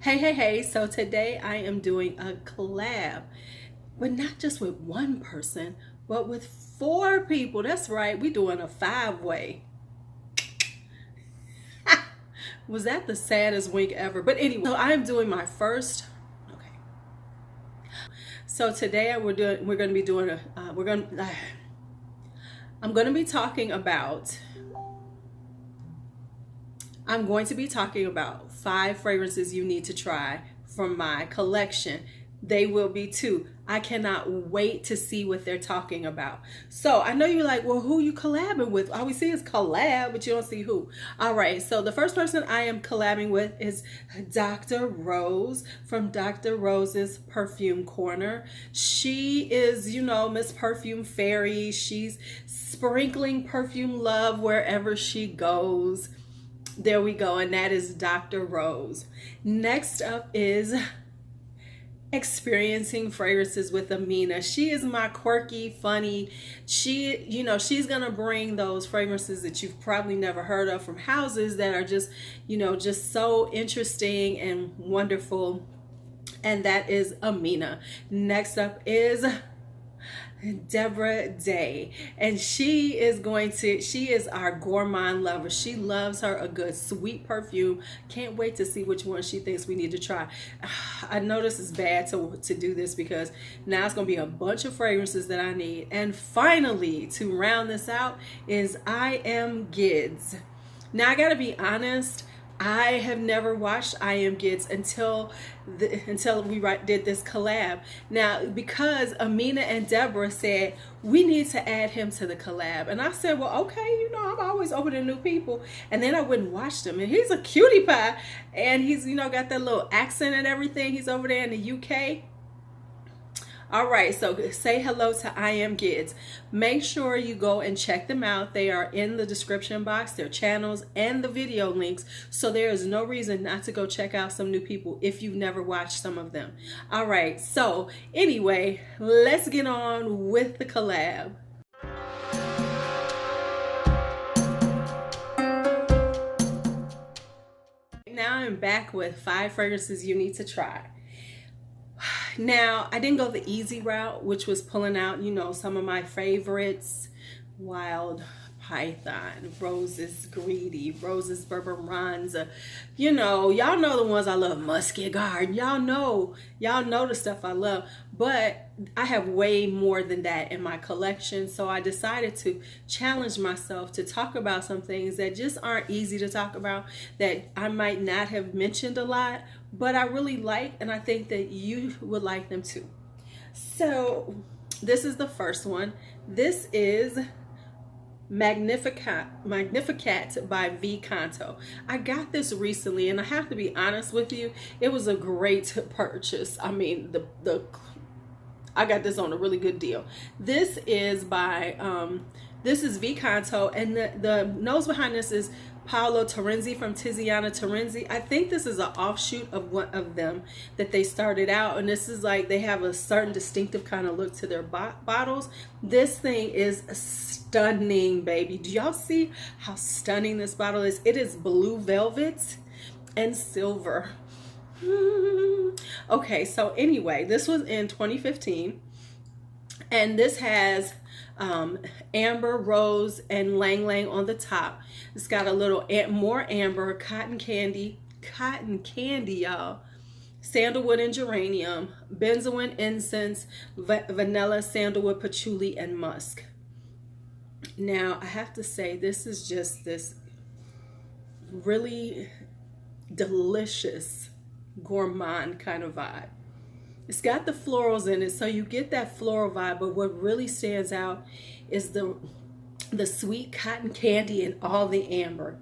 Hey, so today I am doing a collab, but not just with one person, but with four people. That's right, we're doing a five-way. Was that the saddest wink ever? But anyway, so I'm doing my first. Okay. So today we're going to be doing a I'm going to be talking about I'm going to be talking about 5 fragrances you need to try from my collection. They will be 2. I cannot wait to see what they're talking about. So I know you're like, well, who you collabing with? All we see is collab, but you don't see who. All right, so the first person I am collabing with is Dr. Rose from Dr. Rose's Perfume Corner. She is, Miss Perfume Fairy. She's sprinkling perfume love wherever she goes. There we go, and that is Dr. Rose. Next up is Experiencing Fragrances with Amina. She is my quirky, funny. She's gonna bring those fragrances that you've probably never heard of from houses that are just, just so interesting and wonderful. And that is Amina. Next up is Deborah Day, and she is our gourmand lover. She loves her a good sweet perfume. Can't wait to see which one she thinks we need to try. I know this is bad to do this because now it's gonna be a bunch of fragrances that I need. And finally, to round this out, is I Am Gids. Now I gotta be honest, I have never watched I Am Gids until we did this collab. Now, because Amina and Deborah said we need to add him to the collab, and I said, well, okay, I'm always open to new people. And then I went and watched him, and he's a cutie pie, and he's got that little accent and everything. He's over there in the UK. All right, so say hello to I Am Gids. Make sure you go and check them out. They are in the description box, their channels and the video links. So there is no reason not to go check out some new people if you've never watched some of them. All right, so anyway, let's get on with the collab. Now I'm back with 5 fragrances you need to try. Now, I didn't go the easy route, which was pulling out, some of my favorites. Wild Python, Rose's Greedy, Rose's Berberonza. Y'all know the ones I love. Musky Garden. Y'all know the stuff I love. But I have way more than that in my collection. So I decided to challenge myself to talk about some things that just aren't easy to talk about, that I might not have mentioned a lot, but I really like, and I think that you would like them too. So this is the first one. This is Magnificat by Vicanto. I got this recently, and I have to be honest with you, it was a great purchase. I mean, I got this on a really good deal. This is by this is Vicanto, and the nose behind this is Paolo Terenzi from Tiziana Terenzi. I think this is an offshoot of one of them that they started out, and this is like they have a certain distinctive kind of look to their bottles. This thing is stunning, baby. Do y'all see how stunning this bottle is? It is blue velvet and silver. Okay, so anyway, this was in 2015, and this has amber, rose, and lang lang on the top. It's got a little more amber, cotton candy, y'all, sandalwood and geranium, benzoin, incense, vanilla, sandalwood, patchouli, and musk. Now, I have to say, this is just this really delicious gourmand kind of vibe. It's got the florals in it, so you get that floral vibe, but what really stands out is the sweet cotton candy and all the amber.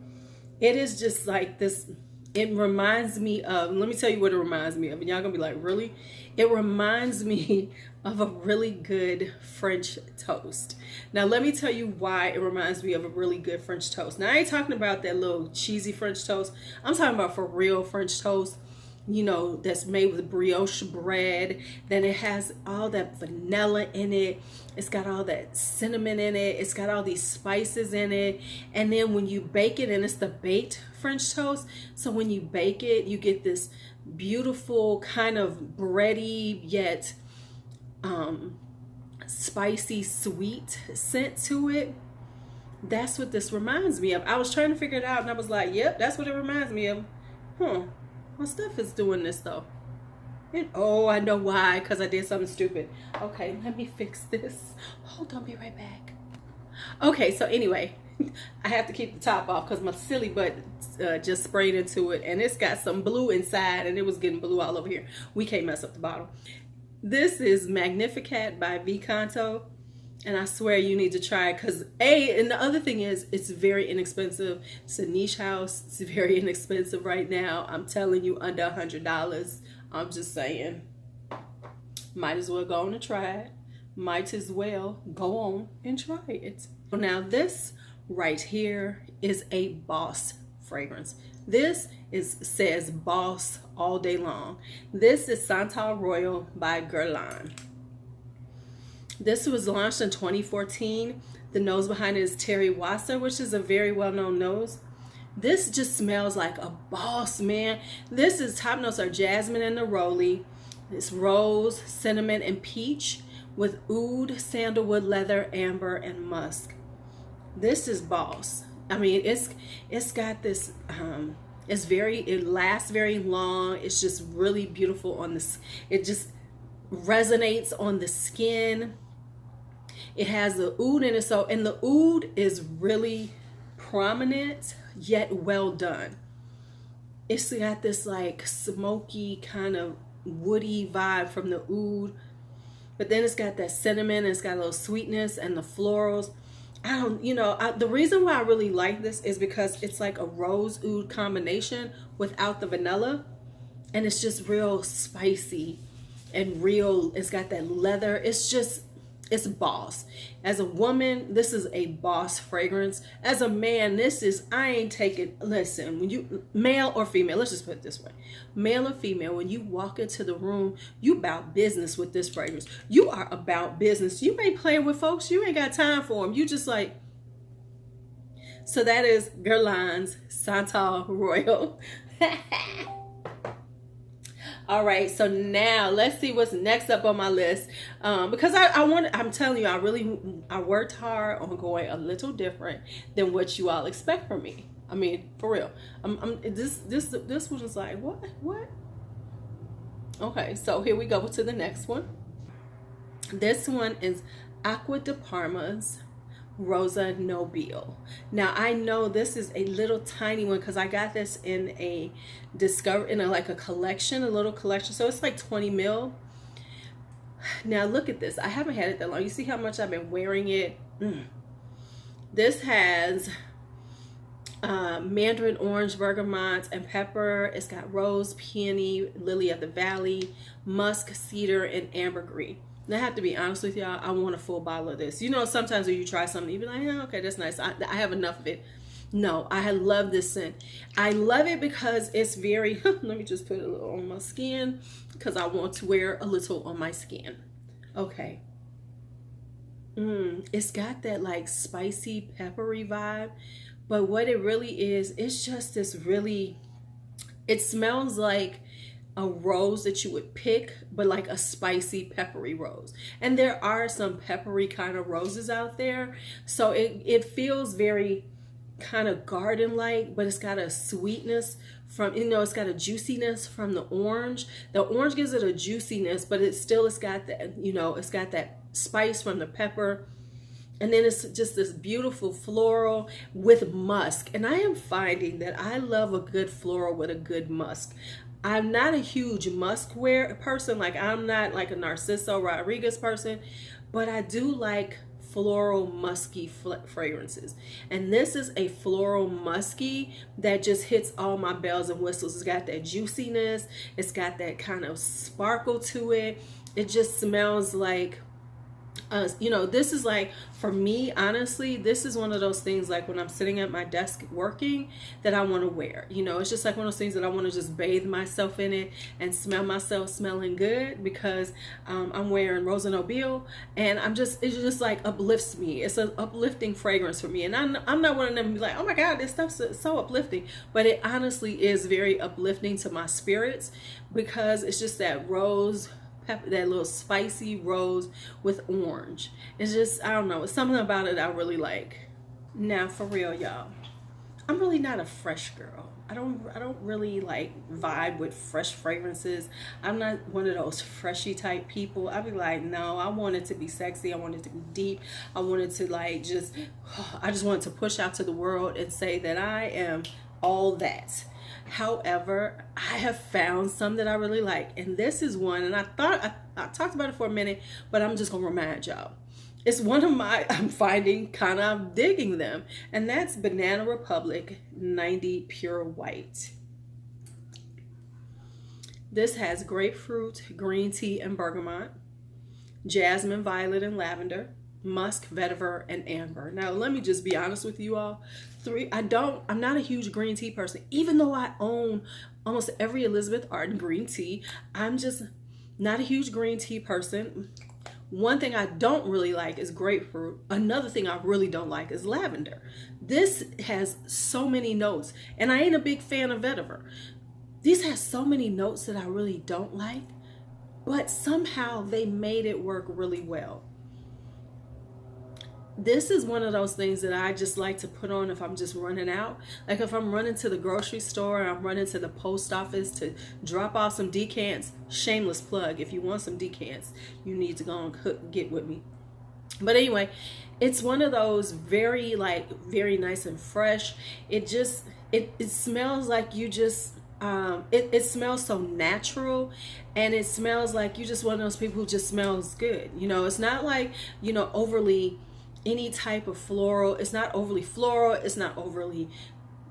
It is just like this. It reminds me of, let me tell you what it reminds me of, and y'all gonna be like, really? It reminds me of a really good French toast. Now let me tell you why it reminds me of a really good French toast. Now I ain't talking about that little cheesy French toast. I'm talking about for real French toast, that's made with brioche bread. Then it has all that vanilla in it. It's got all that cinnamon in it. It's got all these spices in it. And then when you bake it, and it's the baked French toast, so when you bake it, you get this beautiful kind of bready yet spicy sweet scent to it. That's what this reminds me of. I was trying to figure it out and I was like, yep, that's what it reminds me of. What stuff is doing this though? And oh, I know why, because I did something stupid. Okay, let me fix this. Hold on, be right back. Okay, so anyway, I have to keep the top off because my silly butt just sprayed into it, and it's got some blue inside, and it was getting blue all over here. We can't mess up the bottle. This is Magnificat by Vicanto, and I swear you need to try it because and the other thing is it's very inexpensive. It's a niche house. It's very inexpensive right now. I'm telling you, under $100. I'm just saying, might as well go on and try it. Might as well go on and try it. Now this right here is a Boss fragrance. This says Boss all day long. This is Santal Royal by Guerlain. This was launched in 2014. The nose behind it is Terry Wasser, which is a very well-known nose. This just smells like a boss, man. This is top notes are jasmine and neroli. It's rose, cinnamon, and peach with oud, sandalwood, leather, amber, and musk. This is boss. I mean, it's got this. It lasts very long. It's just really beautiful on this. It just resonates on the skin. It has the oud in it, and the oud is really prominent yet well done. It's got this like smoky kind of woody vibe from the oud, but then it's got that cinnamon, it's got a little sweetness and the florals. The reason why I really like this is because it's like a rose oud combination without the vanilla, and it's just real spicy and real. It's got that leather. It's boss. As a woman, this is a boss fragrance. As a man, listen, when you, male or female, let's just put it this way. Male or female, when you walk into the room, you about business with this fragrance. You are about business. You ain't playing with folks. You ain't got time for them. You just like, so that is Guerlain's Santal Royal. All right, so now let's see what's next up on my list. Because I'm telling you, I worked hard on going a little different than what you all expect from me. I mean, for real. This one is like, what? Okay, so here we go to the next one. This one is Acqua di Parma's Rosa Nobile. Now I know this is a little tiny one because I got this in a collection, a little collection. So it's like 20 ml. Now look at this. I haven't had it that long. You see how much I've been wearing it? This has mandarin orange, bergamot, and pepper. It's got rose, peony, lily of the valley, musk, cedar, and ambergris. And I have to be honest with y'all, I want a full bottle of this. You know, sometimes when you try something, you be like, yeah, okay, that's nice. I have enough of it. No, I love this scent. I love it because it's very, let me just put a little on my skin because I want to wear a little on my skin. Okay. It's got that like spicy, peppery vibe. But what it really is, it's just this really, it smells like a rose that you would pick, but like a spicy, peppery rose. And there are some peppery kind of roses out there. So it feels very kind of garden-like, but it's got a sweetness from, it's got a juiciness from the orange. The orange gives it a juiciness, but it's got that, it's got that spice from the pepper. And then it's just this beautiful floral with musk. And I am finding that I love a good floral with a good musk. I'm not a huge musk person. Like I'm not like a Narciso Rodriguez person, but I do like floral musky fragrances. And this is a floral musky that just hits all my bells and whistles. It's got that juiciness. It's got that kind of sparkle to it. It just smells like You know, this is like, for me, honestly, this is one of those things, like when I'm sitting at my desk working, that I want to wear. You know, it's just like one of those things that I want to just bathe myself in it and smell myself smelling good, because I'm wearing Rosa Nobile, and it just like uplifts me. It's an uplifting fragrance for me. And I'm not one of them to be like, oh my God, this stuff's so uplifting. But it honestly is very uplifting to my spirits, because it's just that rose pepper, that little spicy rose with orange. It's just, I don't know, it's something about it I really like. Now for real, y'all, I'm really not a fresh girl. I don't really like vibe with fresh fragrances. I'm not one of those freshy type people. I'd be like, no, I want it to be sexy. I want it to be deep. I want it to like I just want it to push out to the world and say that I am all that. However, I have found some that I really like, and this is one, and I thought I talked about it for a minute, but I'm just gonna remind y'all. It's one of I'm finding kind of digging them, and that's Banana Republic 90 Pure White. This has grapefruit, green tea, and bergamot, jasmine, violet, and lavender, musk, vetiver, and amber. Now, let me just be honest with you all. I'm not a huge green tea person, even though I own almost every Elizabeth Arden green tea. I'm just not a huge green tea person. One thing I don't really like is grapefruit. Another thing I really don't like is lavender. This has so many notes, and I ain't a big fan of vetiver. These has so many notes that I really don't like, but somehow they made it work really well. This is one of those things that I just like to put on if I'm just running out. Like if I'm running to the grocery store, I'm running to the post office to drop off some decants. Shameless plug. If you want some decants, you need to go and get with me. But anyway, it's one of those very nice and fresh. It just, it smells like you just, it smells so natural, and it smells like you just one of those people who just smells good. You know, it's not like, you know, overly any type of floral. It's not overly floral. It's not overly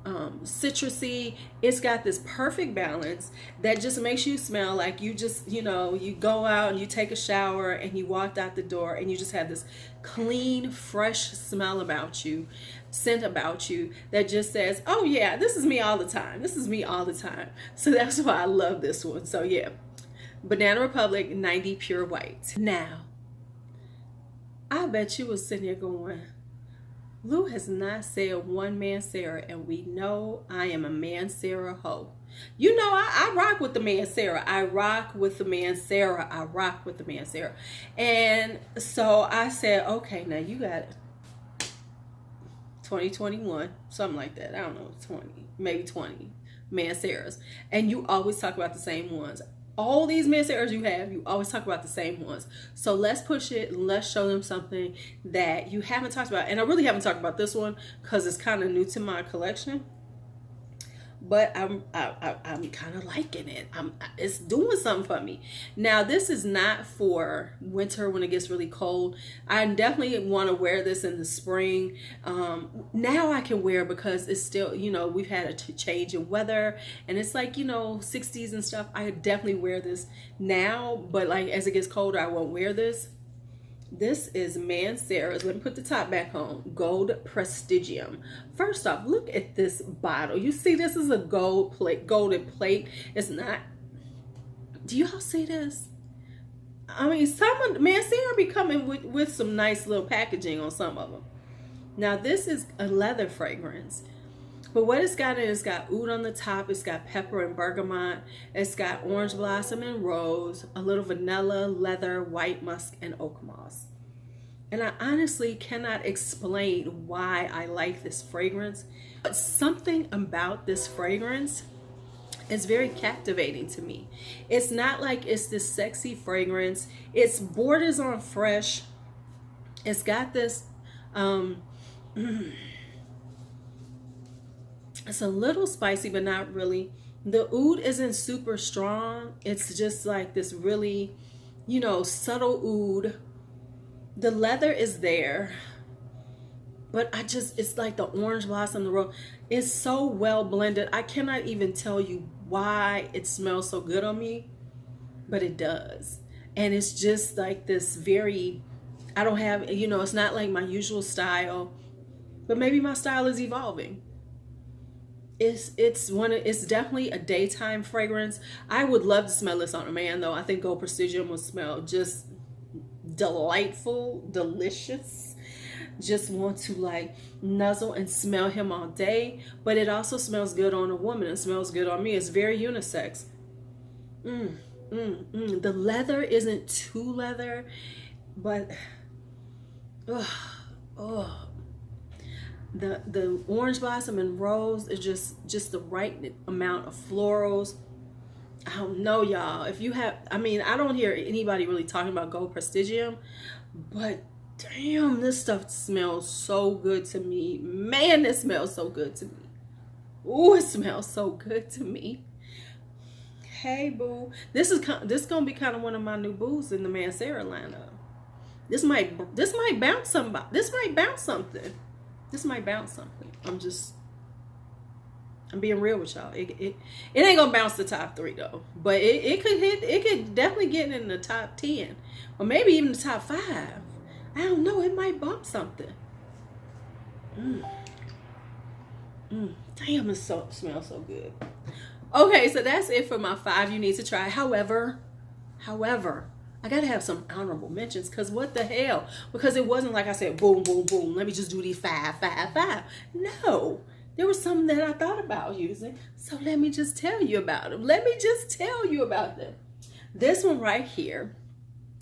citrusy. It's got this perfect balance that just makes you smell like you just, you know, you go out and you take a shower and you walked out the door and you just have this clean, fresh smell about you, scent about you that just says, oh yeah, this is me all the time. This is me all the time. So that's why I love this one. So yeah, Banana Republic 90 Pure White. Now, I bet you was sitting here going, Lou has not said one Mansara, and we know I am a Mansara hoe. You know, I rock with the Mansara. I rock with the Mansara. I rock with the Mansara. And so I said, okay, now you got 2021, something like that. I don't know, 20, maybe 20 Mansaras. And you always talk about the same ones. All these Mansaras you have, you always talk about the same ones. So let's push it and let's show them something that you haven't talked about. And I really haven't talked about this one because it's kind of new to my collection. But I'm kind of liking it. It's doing something for me. Now, this is not for winter when it gets really cold. I definitely want to wear this in the spring. Now I can wear because it's still, you know, we've had a change in weather and it's like, you know, 60s and stuff. I definitely wear this now, but like as it gets colder, I won't wear this. This is Mansaras. Let me put the top back on. Gold Prestigium. First off, look at this bottle. You see, this is a golden plate. It's not. Do you all see this? I mean, Mansara be coming with some nice little packaging on some of them. Now, this is a leather fragrance. But what it's got is, it's got oud on the top, it's got pepper and bergamot, it's got orange blossom and rose, a little vanilla, leather, white musk, and oak moss. And I honestly cannot explain why I like this fragrance, but something about this fragrance is very captivating to me. It's not like it's this sexy fragrance. It's borders on fresh. It's got this, it's a little spicy, but not really. The oud isn't super strong. It's just like this really, you know, subtle oud. The leather is there, but it's like the orange blossom, the rose. It's so well blended. I cannot even tell you why it smells so good on me, but it does. And it's just like this very, I don't have, you know, it's not like my usual style, but maybe my style is evolving. It's definitely a daytime fragrance. I would love to smell this on a man though. I think Gold Prestigium would smell just delightful, delicious. Just want to like nuzzle and smell him all day. But it also smells good on a woman. It smells good on me. It's very unisex. The leather isn't too leather, but the orange blossom and rose is just the right amount of florals. I don't know, y'all. If you have, I mean, I don't hear anybody really talking about Gold Prestigium, but damn, this stuff smells so good to me. Man, this smells so good to me. Ooh, it smells so good to me. Hey, boo. This gonna be kind of one of my new boos in the Mansaras lineup. This might bounce somebody. This might bounce something. This might bounce something. I'm being real with y'all. It ain't gonna bounce the top 3 though, but it could definitely get in the top 10 or maybe even the top 5. I don't know. It might bump something. Damn, it smells so good. Okay, so that's it for my 5 you need to try. However, I gotta have some honorable mentions, because what the hell? Because it wasn't like I said, boom, boom, boom, let me just do these 5. No, there was something that I thought about using, so let me just tell you about them. This one right here,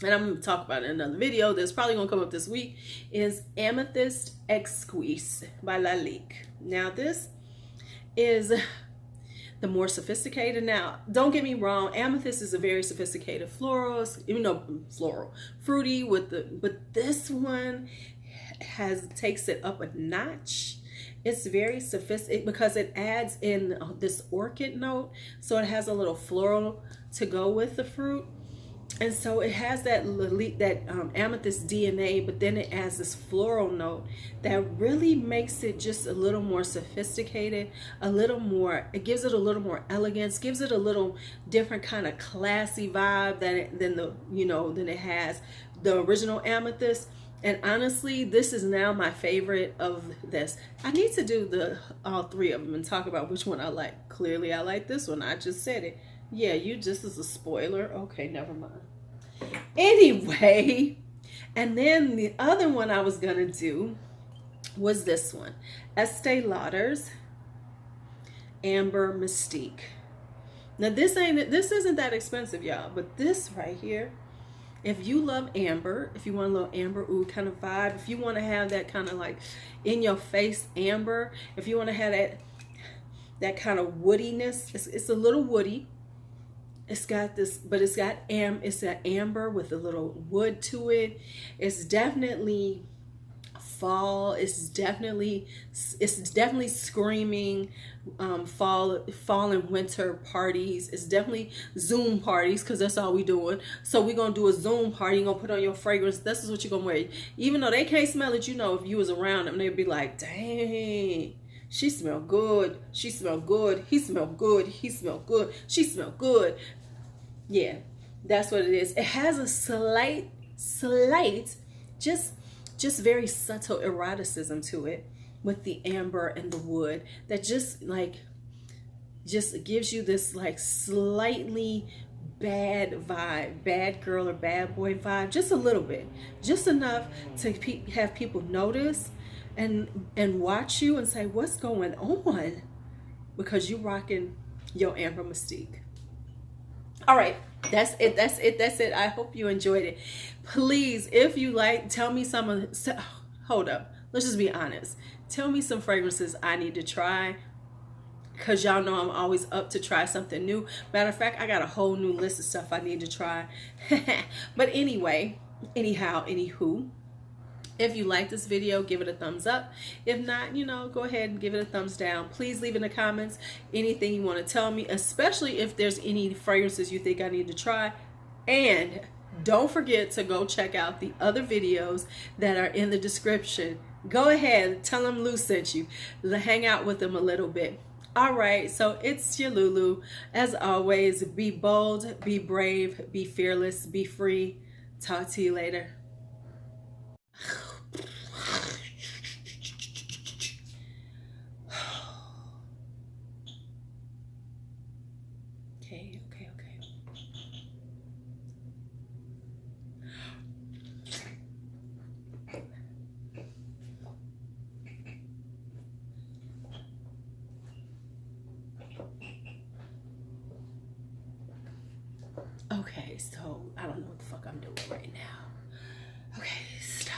and I'm gonna talk about it in another video that's probably gonna come up this week, is Amethyst Exquise by Lalique. Now this is the more sophisticated. Now, don't get me wrong, amethyst is a very sophisticated floral, fruity but this one takes it up a notch. It's very sophisticated because it adds in this orchid note, so it has a little floral to go with the fruit. And so it has that amethyst DNA, but then it adds this floral note that really makes it just a little more sophisticated, it gives it a little more elegance, gives it a little different kind of classy vibe than it has the original amethyst. And honestly, this is now my favorite of this. I need to do all 3 of them and talk about which one I like. Clearly, I like this one. I just said it. Yeah, you just as a spoiler. Okay, never mind. Anyway, and then the other one I was gonna do was this one, Estee Lauder's Amber Mystique. Now this isn't that expensive, y'all, but this right here, if you love amber, if you want a little amber oud kind of vibe, if you want to have that kind of like in your face amber, if you want to have that kind of woodiness, it's a little woody. It's got this, but it's that amber with a little wood to it. It's definitely fall. It's definitely screaming fall and winter parties. It's definitely Zoom parties, because that's all we doing. So we're gonna do a Zoom party. You're gonna put on your fragrance. This is what you're gonna wear. Even though they can't smell it, you know, if you was around them, they'd be like, dang, she smell good. She smell good. He smell good. He smell good. She smell good. Yeah, that's what it is. It has a slight, just very subtle eroticism to it with the amber and the wood that just gives you this like slightly bad vibe, bad girl or bad boy vibe, just a little bit, just enough to have people notice and watch you and say, what's going on? Because you rocking your Amber Mystique. All right, that's it. I hope you enjoyed it. Please, if you like, tell me hold up, let's just be honest. Tell me some fragrances I need to try, because y'all know I'm always up to try something new. Matter of fact, I got a whole new list of stuff I need to try. But anyway, anywho, if you like this video, give it a thumbs up. If not, go ahead and give it a thumbs down. Please leave in the comments anything you want to tell me, especially if there's any fragrances you think I need to try. And don't forget to go check out the other videos that are in the description. Go ahead, tell them Lou sent you. Hang out with them a little bit. All right, so it's your LuuLuu. As always, be bold, be brave, be fearless, be free. Talk to you later. Okay. Okay, so I don't know what the fuck I'm doing right now. Okay, stop.